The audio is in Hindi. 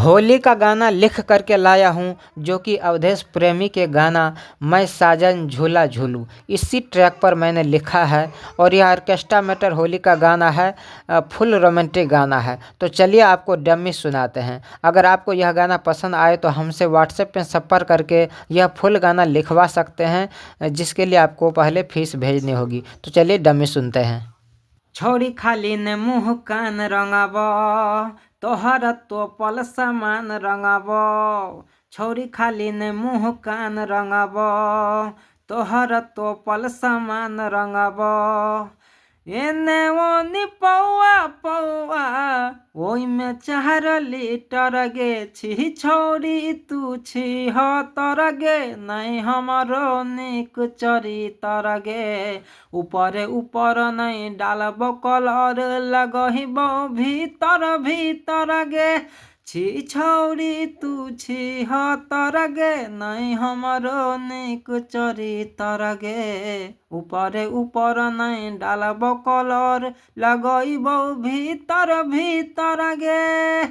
होली का गाना लिख करके लाया हूँ, जो कि अवधेश प्रेमी के गाना मैं साजन झूला झूलूं इसी ट्रैक पर मैंने लिखा है। और यह ऑर्केस्ट्रा मैटर होली का गाना है, फुल रोमांटिक गाना है। तो चलिए आपको डम्मी सुनाते हैं। अगर आपको यह गाना पसंद आए तो हमसे व्हाट्सएप पे संपर्क करके यह फुल गाना लिखवा सकते हैं, जिसके लिए आपको पहले फीस भेजनी होगी। तो चलिए डम्मी सुनते हैं। छोड़ी खाली ने मुँह कान रंगाब, तोहर तो पल समान रंगाब। छोरी खाली ने मुँह कान रंगाब, तोहर तो पल समान रंगाब। एने ओनी पौआ पौआ ओई में 4 लीटर गे छी छोरी तू छी हो तर गे नहीं हमारो निक चरी तर गे। ऊपर ऊपर नहीं डालब कलर लगहिब भीतर भीतर गे छी छौरी तू छी हो तर गे नहीं हमारो निक चरी तर गे। ऊपर ऊपर नहीं डालब कलर लगइब भीतर भीतर गे।